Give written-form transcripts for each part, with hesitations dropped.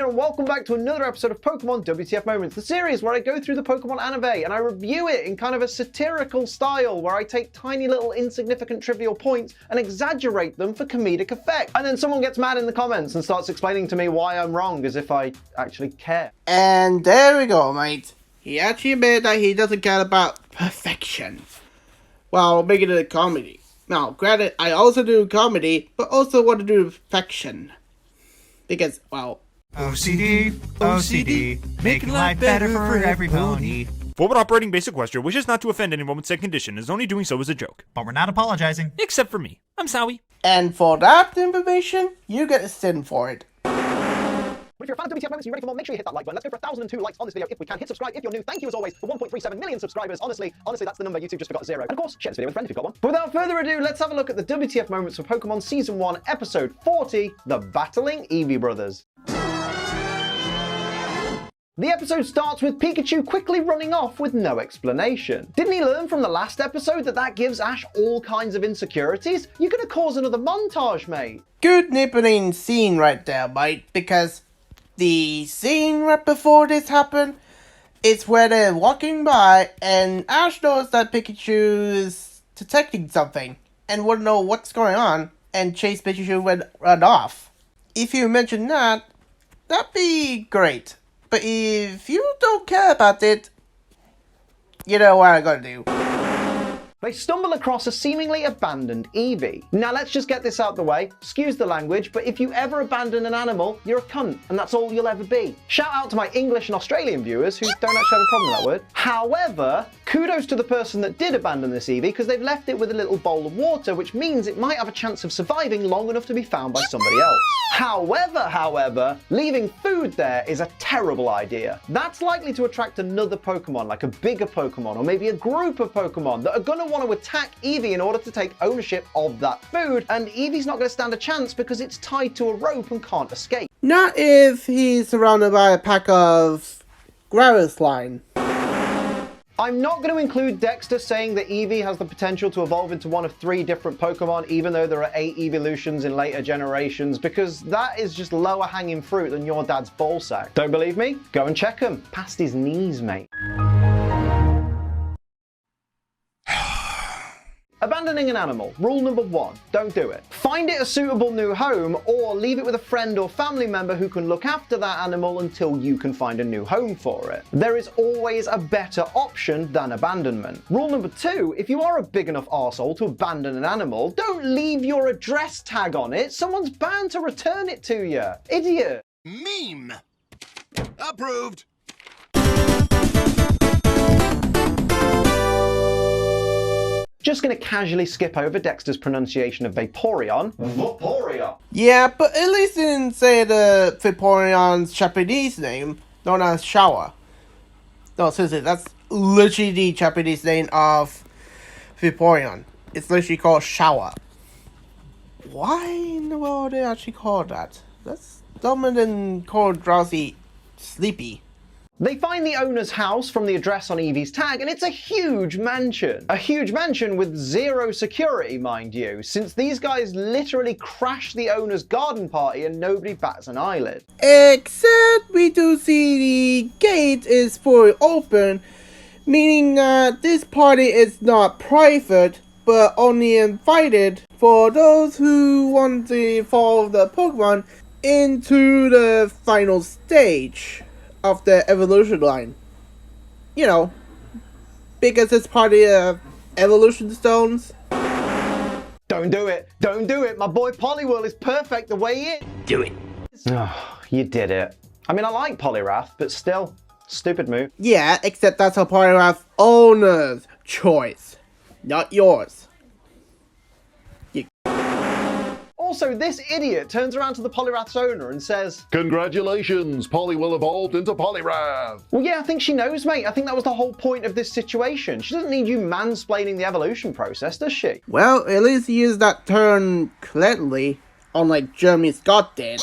here and welcome back to another episode of Pokemon WTF Moments, the series where I go through the Pokemon anime and I review it in kind of a satirical style where I take tiny little insignificant trivial points and exaggerate them for comedic effect. And then someone gets mad in the comments and starts explaining to me why I'm wrong as if I actually care. And there we go, mate. He actually admitted that he doesn't care about perfection while making it a comedy. Now, granted, I also do comedy, but also want to do perfection. Because, well... OCD, making life better for every pony. Forward Operating Base Equestria wishes not to offend anyone with said condition, is only doing so as a joke. But we're not apologizing. Except for me. I'm Sowie. And for that information, you get a sin for it. But if you're a fan of WTF Moments and you're ready for more, make sure you hit that like button. Let's go for 1,002 likes on this video if we can. Hit subscribe if you're new. Thank you as always for 1.37 million subscribers. Honestly, that's the number. YouTube just forgot 0. And of course, share this video with a friend if you've got one. But without further ado, let's have a look at the WTF Moments for Pokemon Season 1, Episode 40, The Battling Eevee Brothers. The episode starts with Pikachu quickly running off with no explanation. Didn't he learn from the last episode that gives Ash all kinds of insecurities? You're gonna cause another montage, mate. Good nippling scene right there, mate, because the scene right before this happened is where they're walking by and Ash knows that Pikachu is detecting something and wouldn't know what's going on and chase Pikachu and run off. If you mention that, that'd be great. But if you don't care about it, you know what I'm gonna do. They stumble across a seemingly abandoned Eevee. Now let's just get this out the way. Excuse the language, but if you ever abandon an animal, you're a cunt, and that's all you'll ever be. Shout out to my English and Australian viewers who don't actually have a problem with that word. However, kudos to the person that did abandon this Eevee because they've left it with a little bowl of water, which means it might have a chance of surviving long enough to be found by somebody else. However, leaving food there is a terrible idea. That's likely to attract another Pokemon, like a bigger Pokemon, or maybe a group of Pokemon that are gonna want to attack Eevee in order to take ownership of that food, and Eevee's not going to stand a chance because it's tied to a rope and can't escape. Not if he's surrounded by a pack of gravel slime. I'm not going to include Dexter saying that Eevee has the potential to evolve into one of 3 different Pokemon, even though there are 8 evolutions in later generations, because that is just lower hanging fruit than your dad's ballsack. Don't believe me? Go and check him. Past his knees, mate. Abandoning an animal. Rule number 1, don't do it. Find it a suitable new home or leave it with a friend or family member who can look after that animal until you can find a new home for it. There is always a better option than abandonment. Rule number 2, if you are a big enough arsehole to abandon an animal, don't leave your address tag on it. Someone's bound to return it to you. Idiot. Meme. Approved. Just going to casually skip over Dexter's pronunciation of Vaporeon. Vaporeon. Yeah, but at least they didn't say the Vaporeon's Japanese name, known as Shower. No, seriously, that's literally the Japanese name of Vaporeon. It's literally called Shower. Why in the world they actually call that? That's dumber than called Drowsy Sleepy. They find the owner's house from the address on Eevee's tag, and it's a huge mansion. A huge mansion with 0 security, mind you, since these guys literally crashed the owner's garden party and nobody bats an eyelid. Except we do see the gate is fully open, meaning that this party is not private, but only invited for those who want to follow the Pokemon into the final stage of the evolution line. You know, because it's part of the evolution stones. Don't do it. Don't do it. My boy Poliwhirl is perfect the way he is. Do it. Oh, you did it. I mean, I like Poliwrath, but still, stupid move. Yeah, except that's a Poliwrath owner's choice, not yours. Also, this idiot turns around to the Poliwrath's owner and says, "Congratulations, Poliwhirl evolved into Poliwrath." well, yeah, I think she knows, mate. I think that was the whole point of this situation. She doesn't need you mansplaining the evolution process, does she? Well, at least he used that term cleverly, unlike Jeremy Scott did.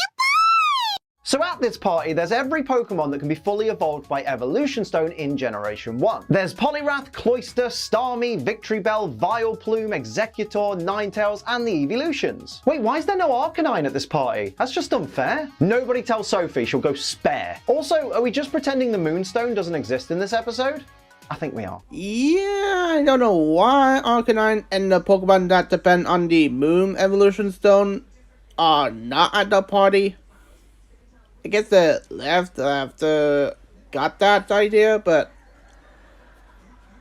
So at this party, there's every Pokemon that can be fully evolved by Evolution Stone in Generation 1. There's Poliwrath, Cloyster, Starmie, Victreebel, Vileplume, Executor, Ninetales, and the Evolutions. Wait, why is there no Arcanine at this party? That's just unfair. Nobody tell Sophie, she'll go spare. Also, are we just pretending the Moonstone doesn't exist in this episode? I think we are. Yeah, I don't know why Arcanine and the Pokemon that depend on the Moon Evolution Stone are not at the party. I guess the left after got that idea, but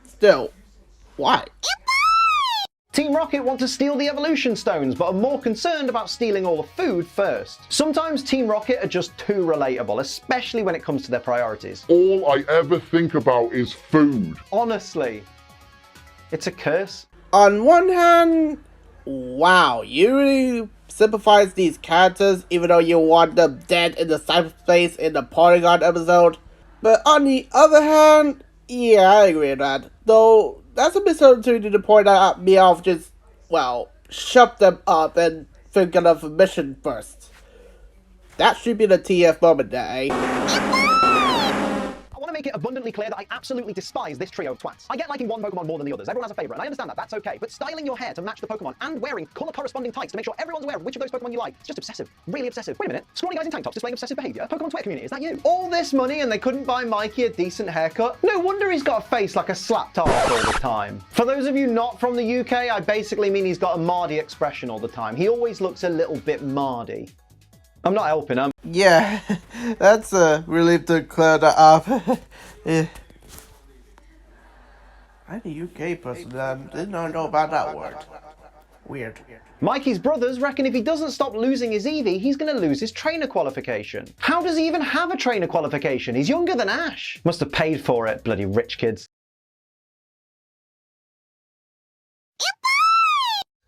still, why? Team Rocket want to steal the Evolution Stones, but are more concerned about stealing all the food first. Sometimes Team Rocket are just too relatable, especially when it comes to their priorities. All I ever think about is food. Honestly, it's a curse. On one hand, wow, you really sympathize these characters even though you want them dead in the cyberspace in the Polygon episode. But on the other hand, yeah, I agree with that. Though, that's a missed opportunity to point out me off just, well, shut them up and thinking of a mission first. That should be the TF moment there, eh? I want to make it abundantly clear that I absolutely despise this trio of twats. I get liking one Pokemon more than the others. Everyone has a favorite, and I understand that. That's okay. But styling your hair to match the Pokemon and wearing color-corresponding tights to make sure everyone's aware of which of those Pokemon you like, it's just obsessive. Really obsessive. Wait a minute. Scrawny guys in tank tops displaying obsessive behavior? Pokemon Twitter community, is that you? All this money and they couldn't buy Mikey a decent haircut? No wonder he's got a face like a slapped ass all the time. For those of you not from the UK, I basically mean he's got a Mardy expression all the time. He always looks a little bit Mardy. I'm not helping him. Yeah, that's a relief to clear that up. Yeah. I'm a UK person, did not know about that word. Weird. Mikey's brothers reckon if he doesn't stop losing his Eevee, he's going to lose his trainer qualification. How does he even have a trainer qualification? He's younger than Ash. Must have paid for it, bloody rich kids.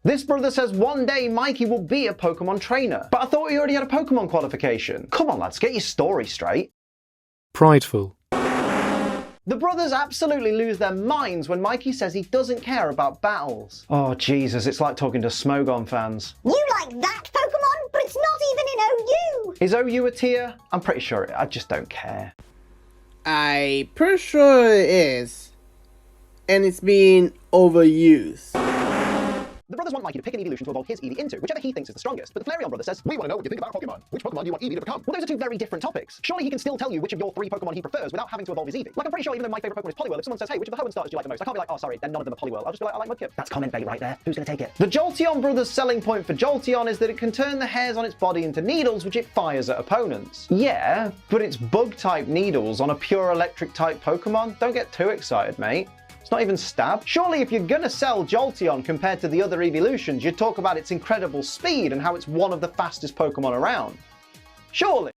This brother says one day Mikey will be a Pokemon trainer. But I thought he already had a Pokemon qualification. Come on lads, get your story straight. Prideful. The brothers absolutely lose their minds when Mikey says he doesn't care about battles. Oh Jesus, it's like talking to Smogon fans. You like that Pokemon, but it's not even in OU! Is OU a tier? I'm pretty sure I just don't care. I'm pretty sure it is. And it's being overused. The brothers want Mikey to pick an evolution to evolve his Eevee into, whichever he thinks is the strongest. But the Flareon brother says, We want to know what you think about Pokemon. Which Pokemon do you want Eevee to become? well, those are two very different topics. Surely he can still tell you which of your 3 Pokemon he prefers without having to evolve his Eevee. Like, I'm pretty sure even though my favourite Pokemon is Poliwhirl, if someone says, hey, which of the Hoenn starters do you like the most? I can't be like, oh, sorry, then none of them are Poliwhirl. I'll just be like, I like Mudkip. That's comment bait right there. Who's going to take it? The Jolteon brothers' selling point for Jolteon is that it can turn the hairs on its body into needles, which it fires at opponents. Yeah, but it's bug-type needles on a pure electric-type Pokemon. Don't get too excited, mate. It's not even stab. Surely if you're gonna sell Jolteon compared to the other evolutions, you'd talk about its incredible speed and how it's one of the fastest Pokemon around. Surely.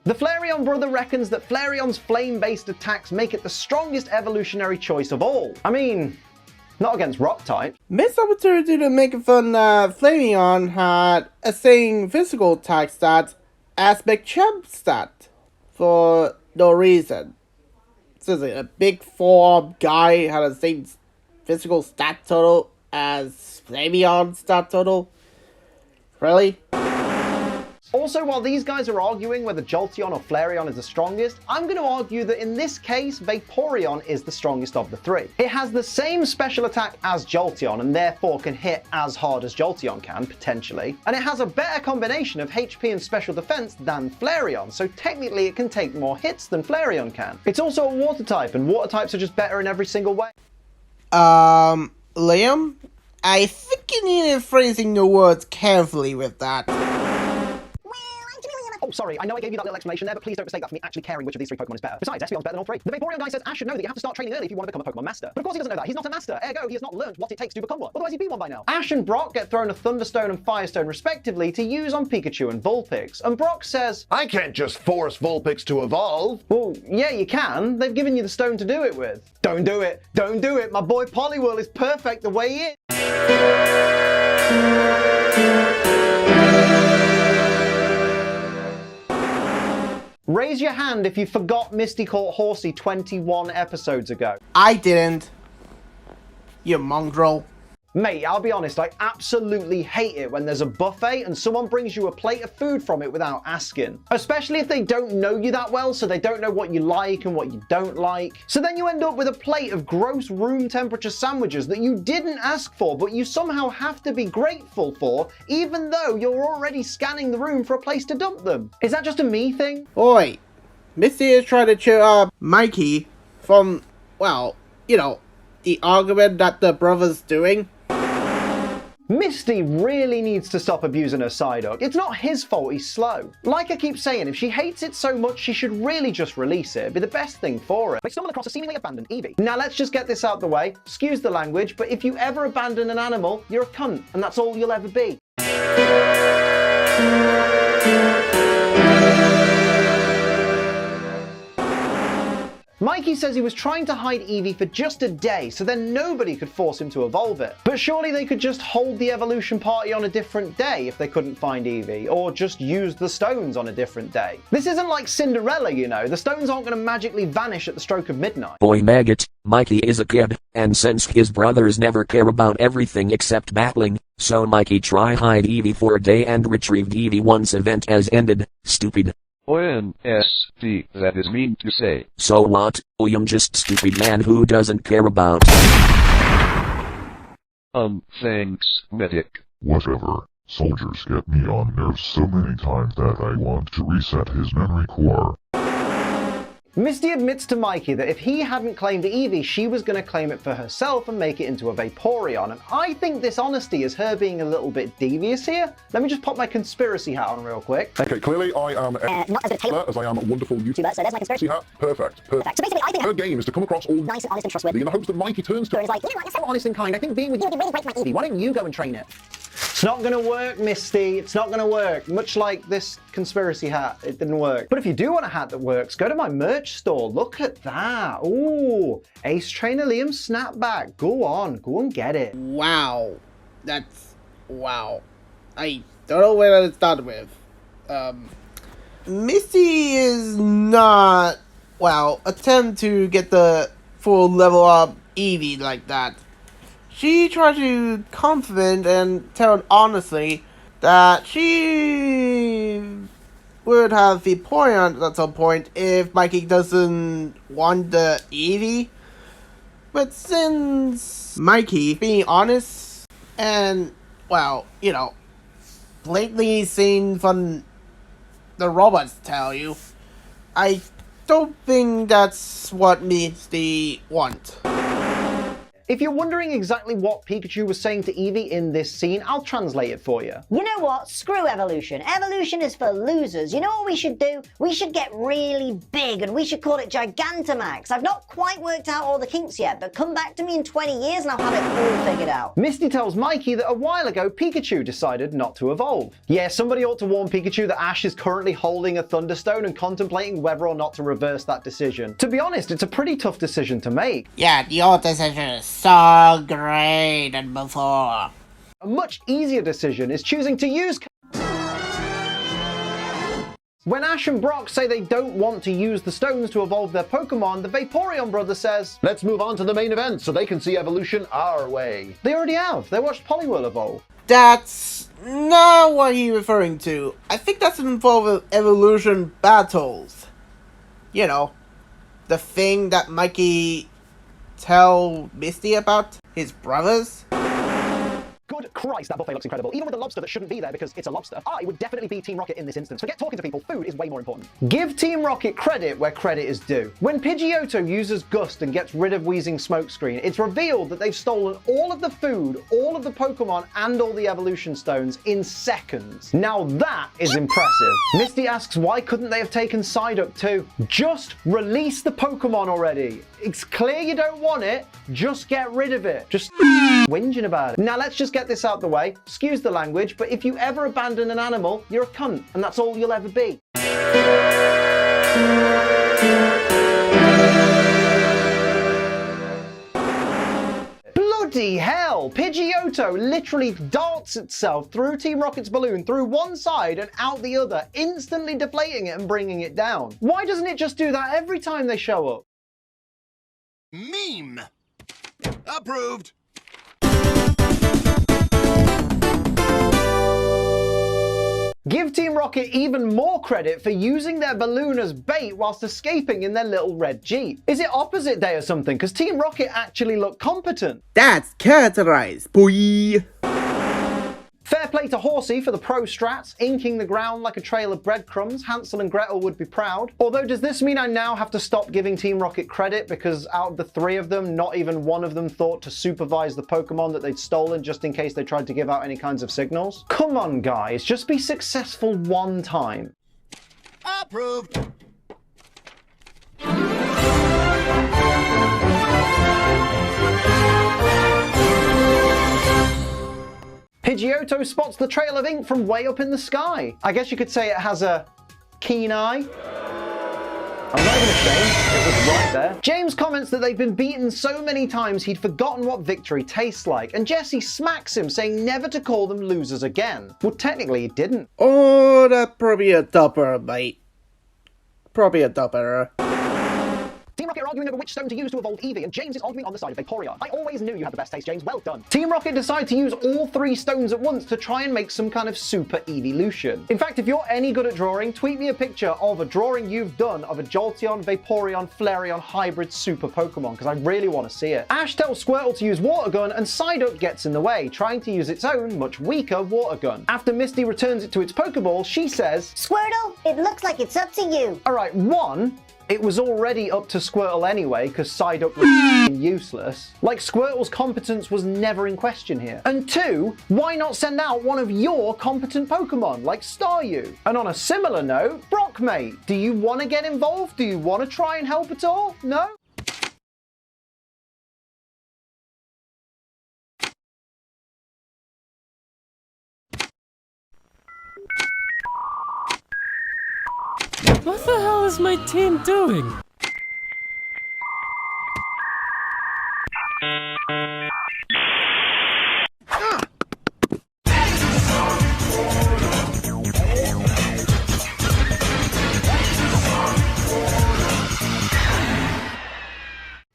The Flareon brother reckons that Flareon's flame-based attacks make it the strongest evolutionary choice of all. I mean, not against rock type. Missed opportunity to make fun that Flareon had a same physical attack stat as McChamp stat for no reason. So a big forearm guy had the same physical stat total as Flareon's stat total? Really? Also, while these guys are arguing whether Jolteon or Flareon is the strongest, I'm going to argue that in this case, Vaporeon is the strongest of the 3. It has the same special attack as Jolteon and therefore can hit as hard as Jolteon can, potentially. And it has a better combination of HP and special defense than Flareon, so technically it can take more hits than Flareon can. It's also a water type, and water types are just better in every single way. Liam? I think you needed phrasing the words carefully with that. Oh, sorry, I know I gave you that little explanation there, but please don't mistake that for me actually caring which of these 3 Pokemon is better. Besides, Espeon's better than all 3. The Vaporeon guy says Ash should know that you have to start training early if you want to become a Pokemon Master. But of course he doesn't know that. He's not a Master. Ergo, he has not learned what it takes to become one. Otherwise he'd be one by now. Ash and Brock get thrown a Thunderstone and Firestone respectively to use on Pikachu and Vulpix. And Brock says, I can't just force Vulpix to evolve. well, yeah, you can. They've given you the stone to do it with. Don't do it. Don't do it. My boy Poliwhirl is perfect the way he is. Raise your hand if you forgot Misty caught Horsey 21 episodes ago. I didn't. you mongrel. Mate, I'll be honest, I absolutely hate it when there's a buffet and someone brings you a plate of food from it without asking. Especially if they don't know you that well, so they don't know what you like and what you don't like. So then you end up with a plate of gross room temperature sandwiches that you didn't ask for, but you somehow have to be grateful for, even though you're already scanning the room for a place to dump them. Is that just a me thing? Oi, Misty is trying to cheer up Mikey from, well, you know, the argument that the brother's doing. Misty really needs to stop abusing her Psyduck. It's not his fault he's slow. Like I keep saying, if she hates it so much, she should really just release it. It'd be the best thing for her. They stumble across a seemingly abandoned Eevee. Now let's just get this out the way. Excuse the language, but if you ever abandon an animal, you're a cunt, and that's all you'll ever be. Mikey says he was trying to hide Eevee for just a day, so then nobody could force him to evolve it. But surely they could just hold the evolution party on a different day if they couldn't find Eevee, or just use the stones on a different day. This isn't like Cinderella, you know. The stones aren't going to magically vanish at the stroke of midnight. Boy maggot, Mikey is a kid, and since his brothers never care about everything except battling, so Mikey try hide Eevee for a day and retrieved Eevee once event has ended. Stupid. ONSD, that is mean to say. So what? I'm just stupid man who doesn't care about. Thanks, medic. Whatever. Soldiers get me on nerves so many times that I want to reset his memory core. Misty admits to Mikey that if he hadn't claimed Eevee, she was going to claim it for herself and make it into a Vaporeon, and I think this honesty is her being a little bit devious here. Let me just pop my conspiracy hat on real quick. Okay, clearly I am not as good a tailor as I am a wonderful YouTuber. so there's my conspiracy. Hat. Perfect. So basically, I think Her game is to come across all nice and honest and trustworthy. in the hopes that Mikey turns to He's like, you know what, you're so Honest and kind, I think being with you would be really great for my Eevee. Why don't you go and train it? It's not going to work, Misty. It's not going to work. Much like this conspiracy hat, it didn't work. But if you do want a hat that works, go to my merch store. Look at that. Ooh, Ace Trainer Liam snapback. Go on, go and get it. Wow. That's... wow. I don't know where to start with. Misty is not, well, attempt to get the full level up Eevee like that. She tried to confident and tell honestly that she would have Vaporeon at some point if Mikey doesn't want the Eevee. But since Mikey, being honest, and, well, you know, blatantly seen from the robots tell you, I don't think that's what Misty wants. If you're wondering exactly what Pikachu was saying to Eevee in this scene, I'll translate it for you. You know what? Screw evolution. Evolution is for losers. You know what we should do? We should get really big and we should call it Gigantamax. I've not quite worked out all the kinks yet, but come back to me in 20 years and I'll have it all figured out. Misty tells Mikey that a while ago Pikachu decided not to evolve. Yeah, somebody ought to warn Pikachu that Ash is currently holding a Thunderstone and contemplating whether or not to reverse that decision. To be honest, it's a pretty tough decision to make. Yeah, the old decision is so great than before. A much easier decision is choosing to use... When Ash and Brock say they don't want to use the stones to evolve their Pokemon, the Vaporeon brother says, Let's move on to the main event so they can see evolution our way. they already have. They watched Poliwhirl evolve. That's not what he's referring to. I think that's involved evolution battles. You know, the thing that Mikey tell Misty about his brothers. Good Christ, that buffet looks incredible. Even with a lobster that shouldn't be there because it's a lobster, I would definitely be Team Rocket in this instance. Forget talking to people, food is way more important. Give Team Rocket credit where credit is due. When Pidgeotto uses Gust and gets rid of Wheezing's smokescreen, it's revealed that they've stolen all of the food, all of the Pokemon, and all the evolution stones in seconds. Now that is impressive. Misty asks why couldn't they have taken Psyduck too? Just release the Pokemon already. It's clear you don't want it, just get rid of it. Just whinging about it. Now let's just get this out the way. Excuse the language, but if you ever abandon an animal, you're a cunt, and that's all you'll ever be. Bloody hell! Pidgeotto literally darts itself through Team Rocket's balloon through one side and out the other, instantly deflating it and bringing it down. Why doesn't it just do that every time they show up? Meme. Approved. Give Team Rocket even more credit for using their balloon as bait whilst escaping in their little red Jeep. Is it opposite day or something? Because Team Rocket actually look competent. That's characterized, boy. Fair play to Horsey for the pro strats, inking the ground like a trail of breadcrumbs. Hansel and Gretel would be proud. Although, does this mean I now have to stop giving Team Rocket credit because out of the 3 of them, not even one of them thought to supervise the Pokemon that they'd stolen just in case they tried to give out any kinds of signals? Come on, guys, just be successful one time. Approved. Pidgeotto spots the trail of ink from way up in the sky. I guess you could say it has a keen eye. I'm not even ashamed, it was right there. James comments that they've been beaten so many times he'd forgotten what victory tastes like, and Jesse smacks him, saying never to call them losers again. Well, technically he didn't. Oh, that's probably a dupper, mate. Probably a dupper. Team Rocket are arguing over which stone to use to evolve Eevee, and James is arguing on the side of Vaporeon. I always knew you had the best taste, James. Well done. Team Rocket decide to use all 3 stones at once to try and make some kind of super evolution. In fact, if you're any good at drawing, tweet me a picture of a drawing you've done of a Jolteon, Vaporeon, Flareon hybrid super Pokemon, because I really want to see it. Ash tells Squirtle to use Water Gun, and Psyduck gets in the way, trying to use its own, much weaker Water Gun. After Misty returns it to its Pokeball, she says, Squirtle, it looks like it's up to you. Alright, 1, it was already up to Squirtle anyway, because Psyduck was useless. Like, Squirtle's competence was never in question here. And 2, why not send out one of your competent Pokemon, like Staryu? And on a similar note, Brockmate, do you want to get involved? Do you want to try and help at all? No? What the hell is my team doing?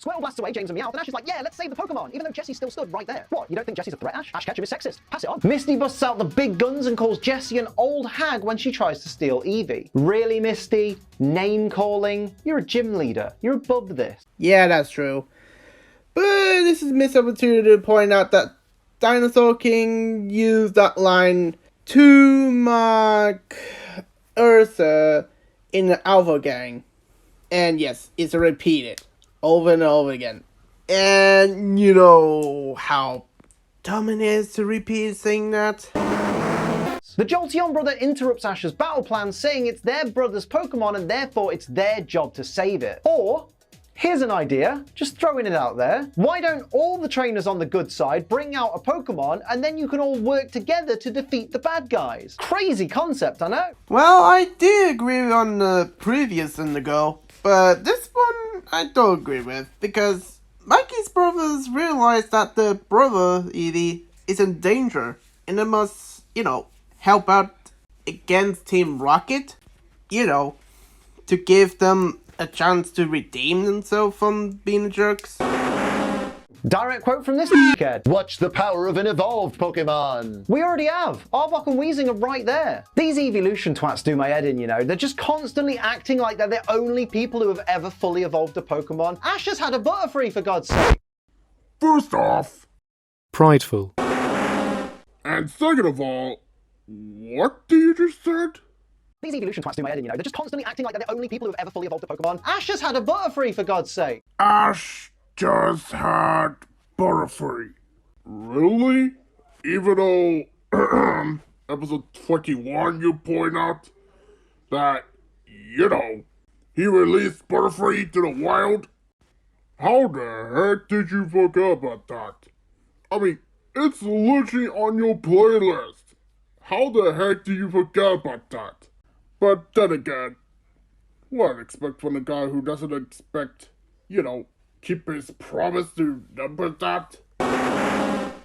Squirtle blasts away James and Meowth, and Ash is like, yeah, let's save the Pokemon, even though Jessie still stood right there. What, you don't think Jessie's a threat, Ash? Ash Ketchum is sexist. Pass it on. Misty busts out the big guns and calls Jessie an old hag when she tries to steal Eevee. Really, Misty? Name calling? You're a gym leader. You're above this. Yeah, that's true. But this is a missed opportunity to point out that Dinosaur King used that line to mark Ursa in the Alpha Gang. And yes, it's repeated over and over again. And you know how dumb it is to repeat saying that? The Jolteon brother interrupts Ash's battle plan, saying it's their brother's Pokemon and therefore it's their job to save it. Or, here's an idea, just throwing it out there. Why don't all the trainers on the good side bring out a Pokemon and then you can all work together to defeat the bad guys? Crazy concept, I know. Well, I do agree on the previous Indigo, but this one I don't agree with, because Mikey's brothers realize that the brother, Eevee, is in danger, and they must, help out against Team Rocket, to give them a chance to redeem themselves from being jerks. Direct quote from this kid. Watch the power of an evolved Pokemon. We already have. Arbok and Weezing are right there. These evolution twats do my head in, They're just constantly acting like they're the only people who have ever fully evolved a Pokemon. Ash has had a Butterfree, for God's sake. First off, prideful. and second of all, what do you just said? These evolution twats do my head in, They're just constantly acting like they're the only people who have ever fully evolved a Pokemon. Ash has had a Butterfree, for God's sake. Ash just had Butterfree. Really? Even though, episode 21, you point out that, he released Butterfree to the wild? How the heck did you forget about that? I mean, it's literally on your playlist. How the heck do you forget about that? But then again, what expect from a guy who doesn't expect, keep his promise to number that?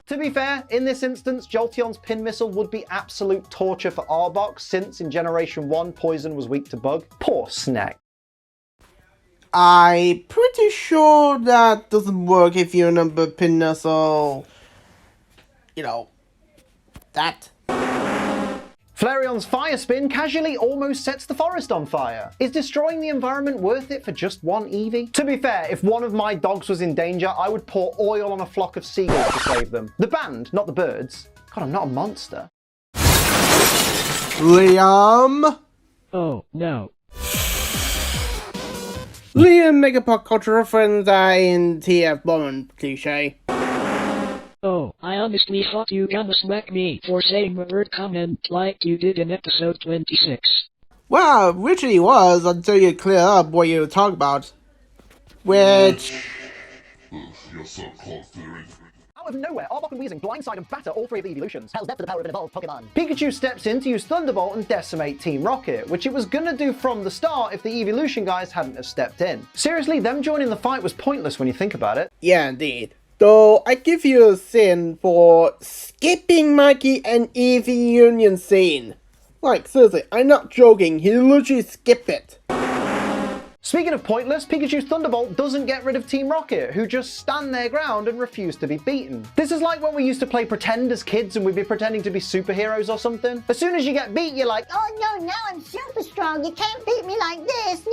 To be fair, in this instance, Jolteon's Pin Missile would be absolute torture for Arbok, since in Generation 1, Poison was weak to Bug. Poor Snack. I'm pretty sure that doesn't work if you number Pin Missile, that. Flareon's fire spin casually almost sets the forest on fire. Is destroying the environment worth it for just one Eevee? To be fair, if one of my dogs was in danger, I would pour oil on a flock of seagulls to save them. The band, not the birds. God, I'm not a monster. Liam! Oh, no. Liam make a pop culture reference in TF Bowman cliche. Oh, I honestly thought you gonna smack me for saying a word comment like you did in episode 26. Well, originally was until you clear up what you talk about. Which... You're so close to the ring. Out of nowhere, Arbok and Weezing blindside and batter all three of the evolutions. Hell's death to the power of an evolved Pokemon. Pikachu steps in to use Thunderbolt and decimate Team Rocket, which it was gonna do from the start if the evolution guys hadn't have stepped in. Seriously, them joining the fight was pointless when you think about it. Yeah, indeed. Though, I give you a sin for skipping Mikey and Eevee union scene. Like, seriously, I'm not joking, he literally skipped it. Speaking of pointless, Pikachu's Thunderbolt doesn't get rid of Team Rocket, who just stand their ground and refuse to be beaten. This is like when we used to play pretend as kids and we'd be pretending to be superheroes or something. As soon as you get beat, you're like, Oh no, now I'm super strong. You can't beat me like this.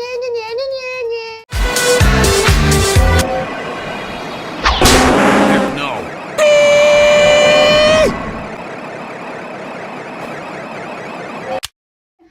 No.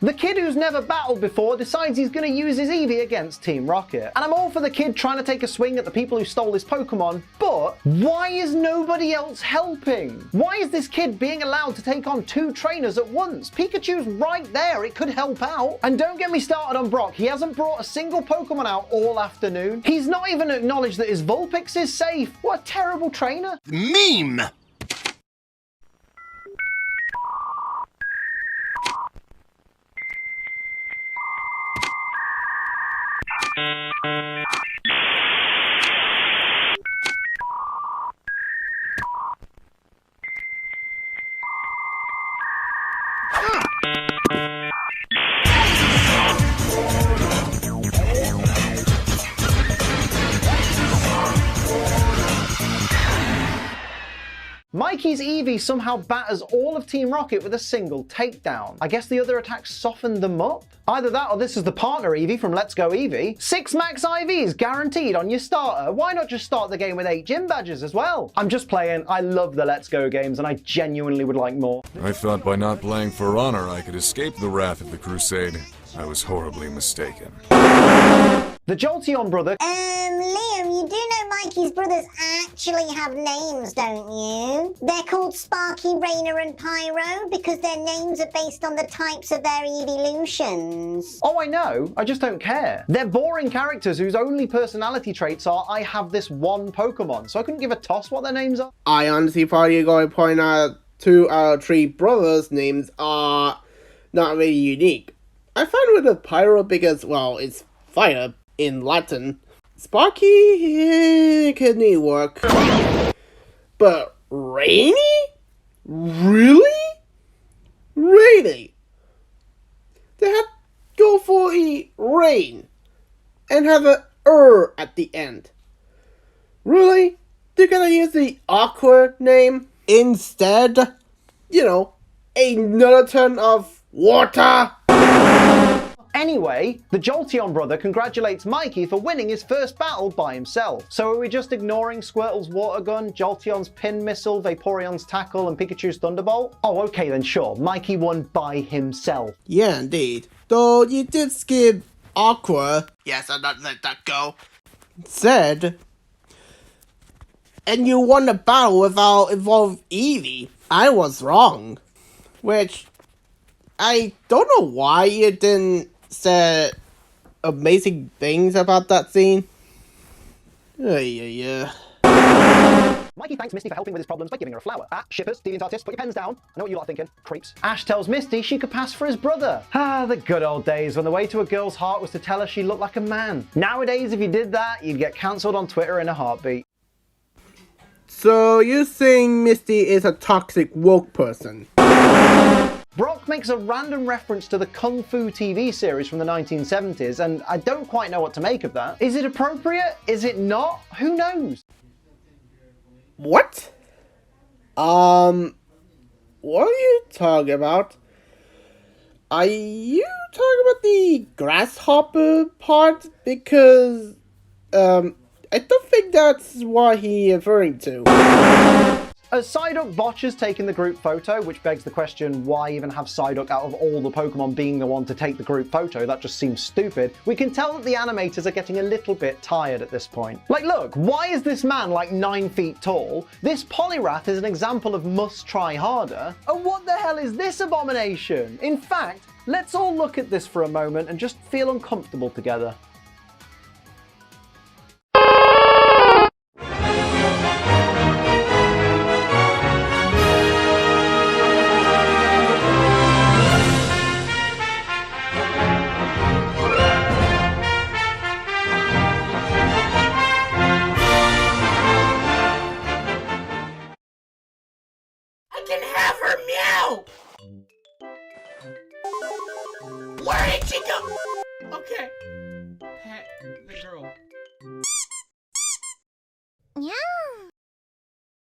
the kid who's never battled before decides he's going to use his Eevee against Team Rocket. And I'm all for the kid trying to take a swing at the people who stole his Pokemon, but why is nobody else helping? Why is this kid being allowed to take on two trainers at once? Pikachu's right there, it could help out. And don't get me started on Brock, he hasn't brought a single Pokemon out all afternoon. He's not even acknowledged that his Vulpix is safe. What a terrible trainer. Meme. Mikey's Eevee somehow batters all of Team Rocket with a single takedown. I guess the other attacks softened them up? Either that or this is the partner Eevee from Let's Go Eevee. 6 max IVs guaranteed on your starter. Why not just start the game with 8 gym badges as well? I'm just playing. I love the Let's Go games and I genuinely would like more. I thought by not playing For Honor I could escape the wrath of the Crusade. I was horribly mistaken. The Jolteon brother... Liam, you do know Mikey's brothers actually have names, don't you? They're called Sparky, Rainer, and Pyro because their names are based on the types of their evolutions. Oh, I know. I just don't care. They're boring characters whose only personality traits are, I have this one Pokemon, so I couldn't give a toss what their names are. I honestly thought you were going to point out 2 out of 3 brothers' names are not really unique. I found with the Pyro because, well, it's fire in Latin. Sparky could need work. But Rainy? Really? Really? They had to go for a rain and have a at the end. Really? They're gonna use the awkward name instead? You know, another ton of water? Anyway, the Jolteon brother congratulates Mikey for winning his first battle by himself. So are we just ignoring Squirtle's water gun, Jolteon's pin missile, Vaporeon's tackle, and Pikachu's thunderbolt? Oh, okay then, sure. Mikey won by himself. Yeah, indeed. Though you did skip Aqua. Yes, I'll not let that go. Said. And you won the battle without involving Eevee. I was wrong. Which, I don't know why you didn't say amazing things about that scene. Yeah. Mikey thanks Misty for helping with his problems by giving her a flower. Shippers, DeviantArtists, put your pens down. I know what you lot are thinking. Creeps. Ash tells Misty she could pass for his brother. The good old days when the way to a girl's heart was to tell her she looked like a man. Nowadays, if you did that, you'd get cancelled on Twitter in a heartbeat. So you're saying Misty is a toxic woke person? Brock makes a random reference to the Kung Fu TV series from the 1970s, and I don't quite know what to make of that. Is it appropriate? Is it not? Who knows? What? What are you talking about? Are you talking about the grasshopper part? Because, I don't think that's what he's referring to. As Psyduck botches taking the group photo, which begs the question, why even have Psyduck out of all the Pokemon being the one to take the group photo? That just seems stupid. We can tell that the animators are getting a little bit tired at this point. Like, look, why is this man like 9 feet tall? This Poliwrath is an example of must try harder. And what the hell is this abomination? In fact, let's all look at this for a moment and just feel uncomfortable together. I can have her meow! Where did she go? Okay. Pet the girl. Yeah.